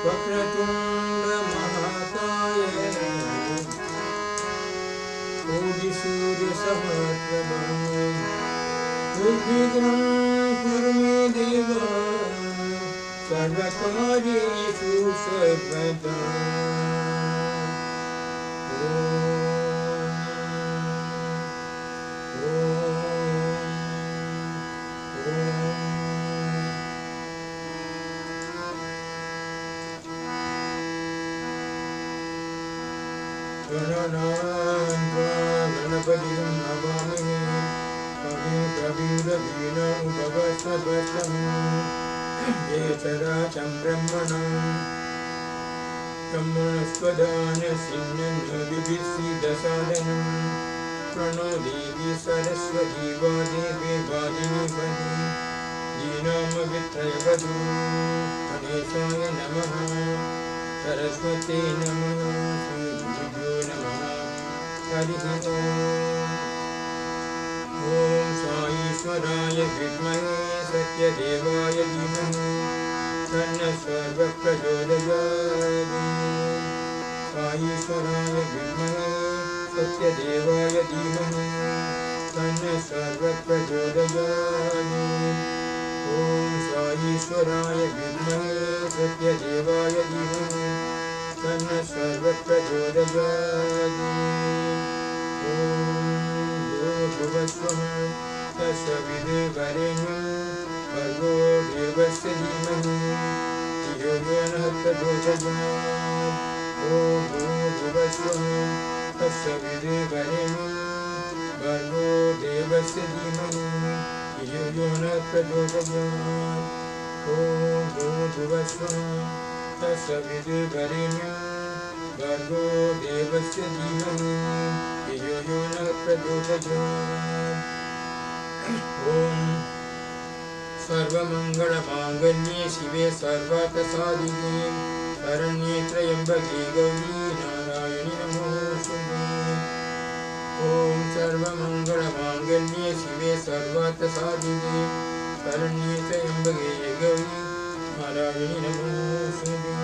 वक्रतुंड महाकाय कोटि सूर्य समप्रभ निर्विघ्नं कुरु मे देव सर्वकार्येषु सर्वदा। गणपतिं नमामि कविं कवीरवीणोपवस्त्रवस्त्रं येतराचं ब्रह्मणस्त्वदानसिंहन्नविभिस्सिदसादनं प्रणो देवी सरस्वती वादेवी वादिनीपदी दीनामवित्रयवधू गणेशाय नमः सरस्वती नमः श्रीगुरुभ्यो नमः हरिः ओम साईश्वराय विद्महे सत्यदेवाय धीमहि तन्नः सर्वप्रचोदयात्। साईश्वराय विद्महे सत्यदेवाय धीमहि तन्नः सर्वप्रचोदयात्। ओम साईश्वराय विद्महे सत्यदेवाय धीमहि तन्नः सर्वप्रचोदयात्। ओम भूर्भुवस्वः तत्सवितुर्वरेण्यं भर्गो देवस्य धीमहि धियो यो नः प्रचोदयात्। ओम भूर्भुवस्वः तत्सवितुर्वरेण्यं भर्गो देवस्य धीमहि धियो यो नः प्रचोदयात्। ओम भूर्भुवस्वः तत्सवितुर्वरेण्यं भर्गो देवस्य धीमहि धियो यो नः प्रचोदयात्। ओम सर्वमंगलमांगल्ये शिवे सर्वार्थसाधिके शरण्ये त्र्यंबके गौरी नारायणि नमोस्तुते। ओम सर्वमंगलमांगल्ये शिवे सर्वार्थसाधिके शरण्ये त्र्यंबके गौरी नारायणि नमोस्तुते।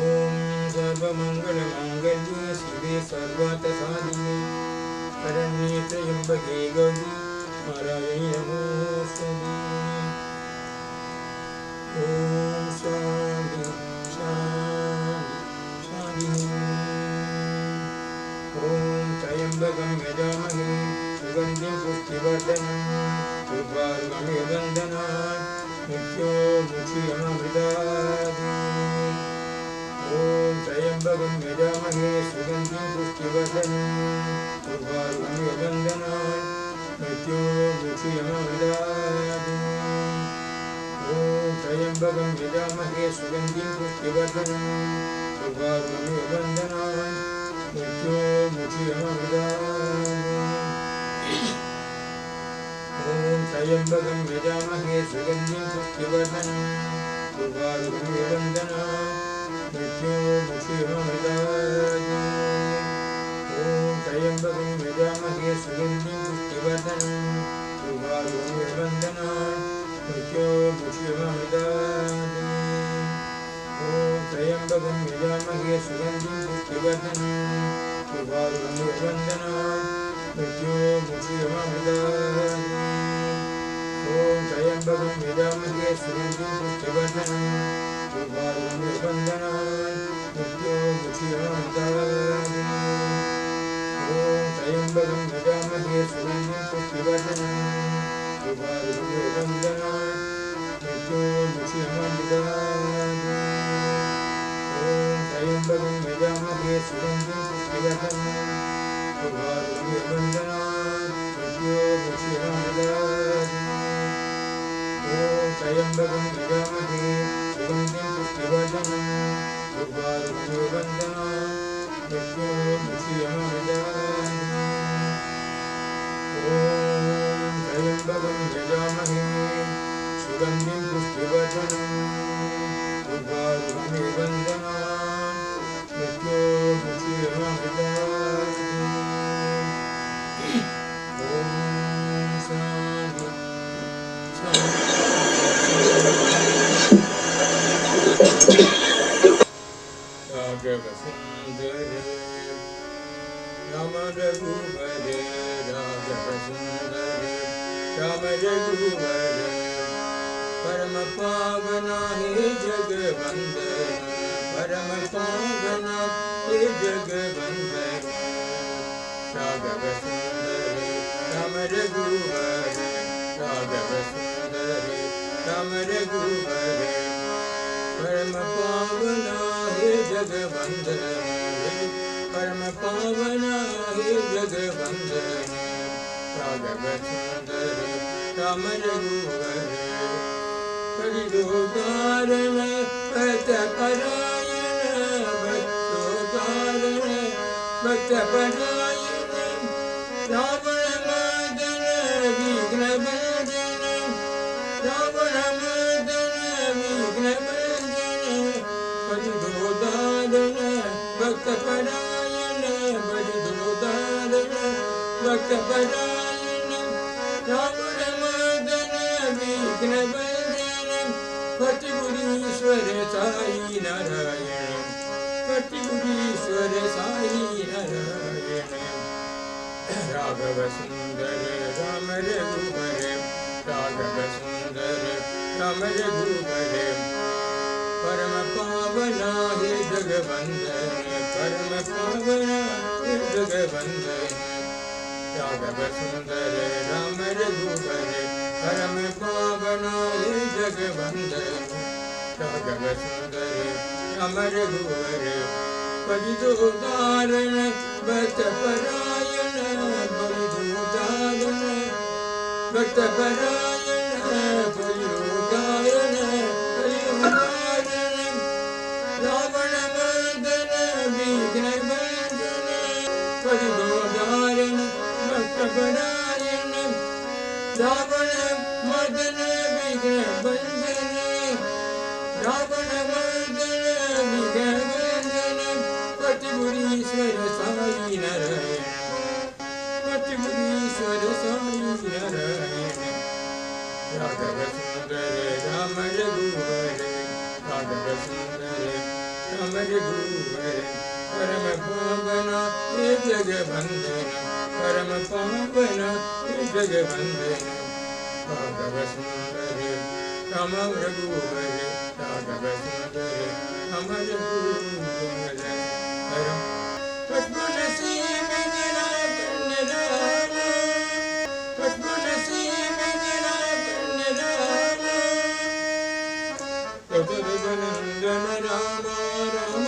ओम सर्वमंगलमांगल्ये शिवे सर्वार्थसाधिके शरण्ये त्र्यंबके गौरी नारायणि नमोस्तुते। ओम शांति शांति शांति। ओम त्र्यंबकं यजामहे सुगन्धिं पुष्टिवर्धनं उर्वारुकमिव बन्धनात् मृत्योर्मुक्षीयमामृतात्। ओम त्र्यंबकं यजामहे सुगन्धिं पुष्टिवर्धनं उर्वारुकमिव बन्धनात् मृत्योर्मुक्षीयमामृतात्। ओम त्र्यंबकं यजामहे सुगन्धिं पुष्टिवर्धनं उर्वारुकमिव बन्धनात् मृत्योर्मुक्षीयमामृतात्। ओम त्र्यंबकं यजामहे सुगन्धिं पुष्टिवर्धनं उर्वारुकमिव बन्धनात् मृत्योर्मुक्षीयमामृतात्। ओम त्र्यंबकं यजामहे सुगन्धिं पुष्टिवर्धनं उर्वारुकमिव बन्धनात् मृत्योर्मुक्षीयमामृतात्। ओम त्र्यंबकं यजामहे सुगन्धिं पुष्टिवर्धनं उर्वारुकमिव बन्धनात् मृत्योर्मुक्षीयमामृतात्। ओम त्र्यंबकं यजामहे सुगन्धिं पुष्टिवर्धनं उर्वारुकमिव बन्धनात् मृत्योर्मुक्षीयमामृतात्। ओम त्र्यंबकं यजामहे सुगन्धिं पुष्टिवर्धनं उर्वारुकमिव बन्धनात् मृत्योर्मुक्षीयमामृतात्। ओम त्र्यंबकं यजामहे सुगन्धिं पुष्टिवर्धनं उर्वारुकमिव बन्धनात् मृत्योर्मुक्षीयमामृतात्। ओम त्र्यंबकं यजामहे सुगन्धिं पुष्टिवर्धनं उर्वारुकमिव बन्धनात् मृत्योर्मुक्षीयमामृतात्। ओम त्र्यंबकं यजामहे सुगन्धिं पुष्टिवर्धनं उर्वारुकमिव बन्धनात् मृत्योर्मुक्षीयमामृतात्। ओम शांति शांति। राघव सुंदर राम रघुवर राघव सुंदर राम रघुवर परम पावना हे जगवंदन परम पावना हे जगवंदन राघव सुंदर राम रघुवर राघव सुंदर राम रघुवर परम पावना हे जगवंदन परम पावना हे जगवंदन राघव सुंदर राम रघुवर कलिदोदारण भक्त परायण भक्तोदारण भक्त परायण रावण मर्दन विघ्न भंजन रावण मर्दन विघ्न भंजन कलिदोदारण भक्त परायण कलिदोदारण भक्त परायण रावण मर्दन विघ्न भंजन पतिपुरीश्वर साई नारायण पतिपुरीश्वर साई नारायण राघव सुंदर राम रघुवर राघव सुंदर राम रघुवर परम पावना हे जगवंदन परम पावना हे जगवंदन राघव सुंदर राम रघुवर परम पावना हे जगवंदन राघव सुंदर राम रघुवर कलिदोदारण भक्त परायण कलिदोदारण भक्त परायण कलिदोदारण कलिदोदारण रावण मर्दन विघ्न भंजन कलिदोदारण भक्त परायण रावण मर्दन विघ्न भंजन रावण मर्दन विघ्न भंजन पतिपुरीश्वर साई नारायण पतिपुरीश्वर साई नारायण राघव सुंदर राम रघुवर राघव सुंदर राम रघुवर परम पावना हे जगवंदन परम पावना हे जगवंदन राघव सुंदर राम रघुवर राघव सुंदर राम रघुवर पद्म नसीब मेरा कन्या राम पद्म नसीब मेरा कन्या राम दशरथ नंदन राम राम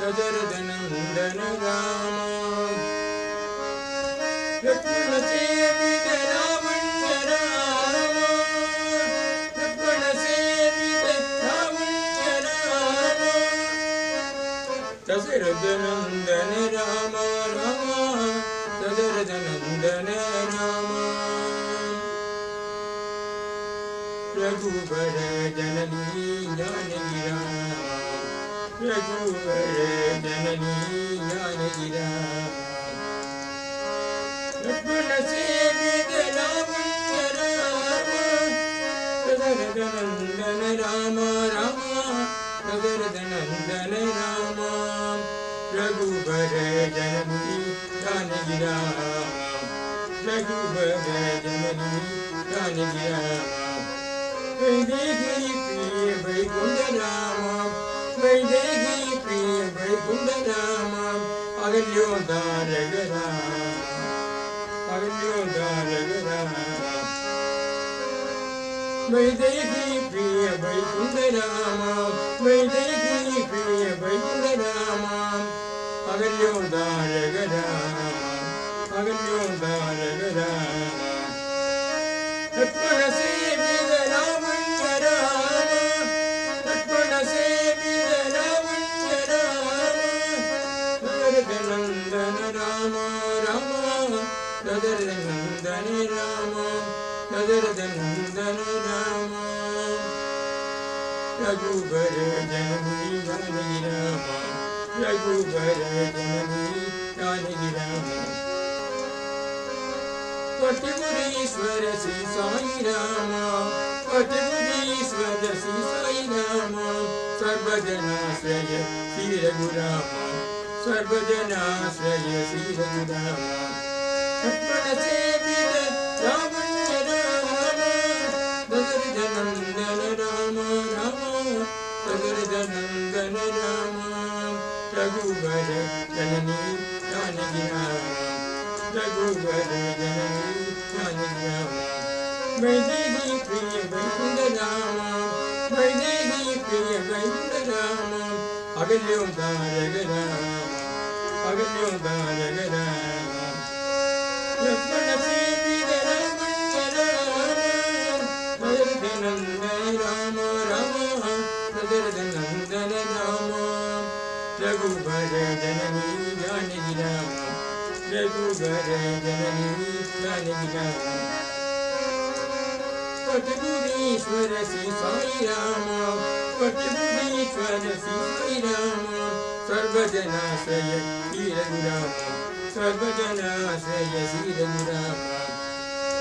दशरथ नंदन राम पद्म नसीब मेरा कन्या राम पद्म नसीब मेरा कन्या राम दशरथ नंदन राम राम दशरथ नंदन राम रघुवर जननी जानकी राम रघुवर जननी जानकी राम लक्ष्मण सेवित राम राम दशरथ नंदन राम राम दशरथ नंदन राम रघुवर जननी जानकी राम रघुवर जननी जानकी राम वैदेही प्रिय वैकुंठ राम वैदेही प्रिय वैकुंठ राम अगल्यो दारक राम अगल्यो दारक राम वैदेही प्रिय वैकुंठ राम वैदेही प्रिय वैकुंठ राम अगल्यो दारक राम अगल्यो दारक राम लक्ष्मण सेवित राम राम लक्ष्मण सेवित राम राम दशरथ नंदन राम राम दशरथ नंदन राम दशरथ नंदन राम रघुवर जननी जानकी राम रघुवर जननी जानकी राम पतिपुरीश्वर श्री साई राम पतिपुरीश्वर श्री साई राम सर्वजनाश्रय श्री रघुराम सर्वजनाश्रय श्री रघुराम लक्ष्मण सेवित लावण्य राम दशरथ नंदन राम राम दशरथ नंदन राम रघुवर जननी जानकी राम रघुवर जननी जानकी राम वैदेही प्रिय वैकुंठ राम वैदेही प्रिय वैकुंठ राम अगल्यों तारक राम अगल्यों तारक राम लक्ष्मण सेवित लावण्य राम दशरथ नंदन राम राम दशरथ नंदन राम रघुवर जननी जानकी राम रघुवर जननी जानकी राम पटबुद्धीश्वर श्री साई राम पटबुद्धीश्वर श्री साई राम सर्वजनाश्रय श्री रघुराम सर्वजनाश्रय श्री रघुराम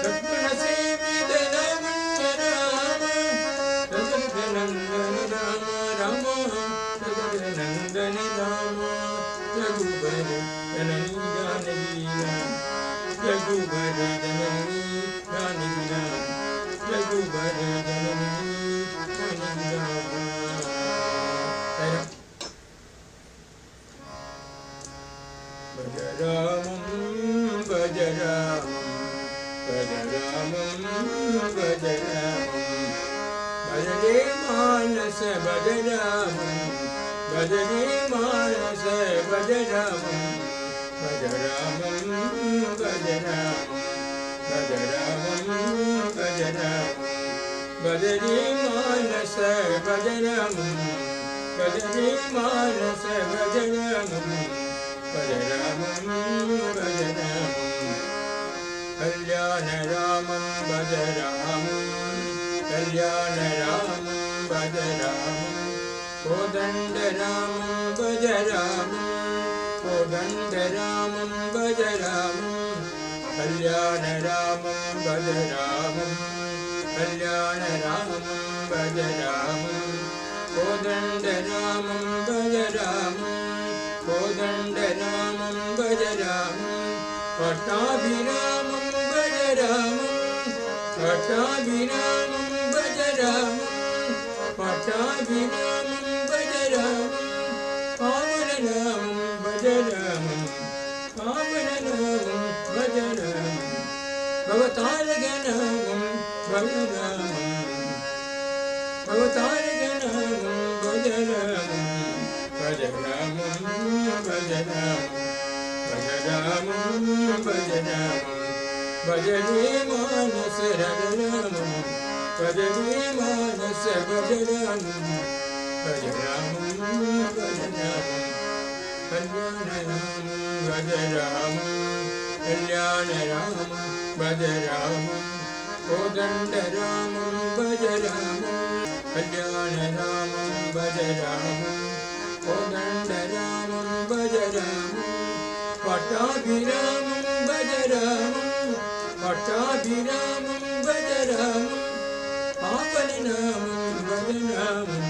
लक्ष्मण सेवित लावण्य राम दशरथ नंदन राम राम दशरथ नंदन राम रघुवर जननी जानकी राम रघुवर जननी जानकी राम रघुवर जननी जानकी राम भज रामं भज रामं भज रामं भज रामं भज रे मानस भज रामं भज रे मानस भज रामं भज रामं भज रामं भज रामं भज रामं भज रे मानस भज रामं भज रे मानस भज रामं भज रामं भज रामं कल्याण रामं भज रामं कल्याण रामं भज रामं कोदंड रामं भज रामं कोदंड रामं भज रामं कल्याण रामं भज रामं कल्याण रामं भज रामं कोदंड रामं भज रामं कोदंड रामं भज रामं पट्टाभिरामं भज रामं पट्टाभिरामं भज रामं पट्टाभिरामं भज रामं पावन रामं भज रामं पावन रामं भज रामं भवतारक नामं भज रामं भवतारक नामं भज रामं भज रामं भज रामं भज रामं भज रामं भज रे मानस रामं भज रे मानस भज रामं भज रामं भज रामं कल्याण रामं भज रामं कल्याण रामं भज रामं कोदंड रामं भज रामं कल्याण रामं भज रामं कोदंड रामं भज रामं पट्टाभिरामं भज रामं पट्टाभिरामं भज रामं पावन नामं भज रामं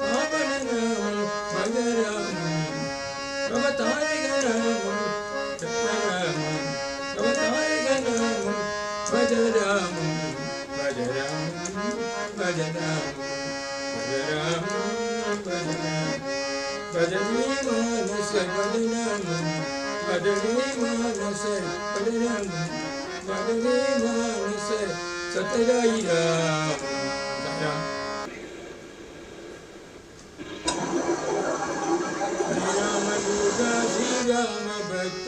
पावन नामं भज रामं भवतारक नामं रामं भवतारक नामं भज रामं भज रामं भज रामं भज रामं भज रामं भज रे मानस भज रामं भज रे मानस भज रामं भज रे मानस सतराई राम राम दूता श्री राम भक्त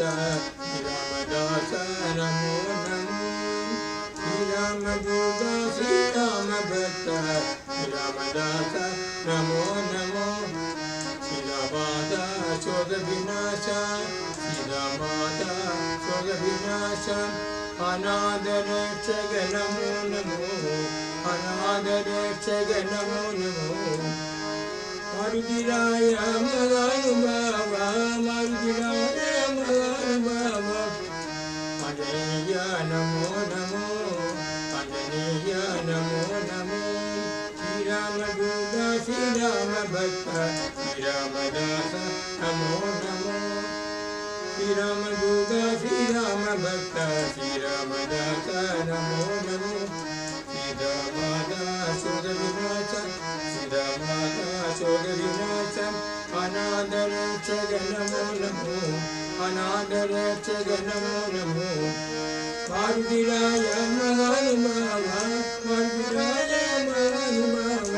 श्री रामदास नमो नमो श्री राम दूता श्री राम भक्त श्री रामदास नमो नमो श्री माता शोक विनाश श्री माता शोक विनाश अनाथ रक्षक नमो नमो अनाथ रक्षक नमो नमो मारुतिराय महानुभाव मारुतिराय महानुभाव आंजनेय नमो नमो आंजनेय नमो नमो श्री राम दूत श्रीराम भक्त श्रीरामदास नमो नमो श्रीराम दूत श्रीराम भक्त श्रीरामदास नमो नमो श्रीरामादा शोध विनाश श्रीरामादा शोध विनाश अनादर नमो नमो अनादर नमो नमो मारुतिराय महानुभाव मारुतिराय महानुभाव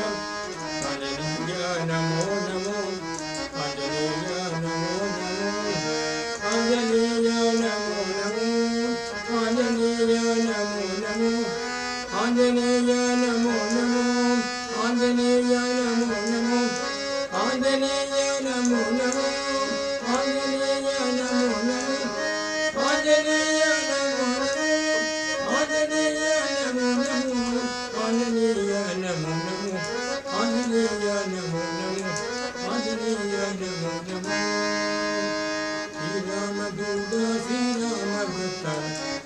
आंजनेय नमो नमो आंजनेय नमो नमो आंजनेय नमो नमो आंजनेय नमो नमो आंजनेय नमो नमो आंजनेय नमो नमो आंजनेय नमो नमो आंजनेय नमो नमो आंजनेय श्रीराम दूत श्रीराम भक्त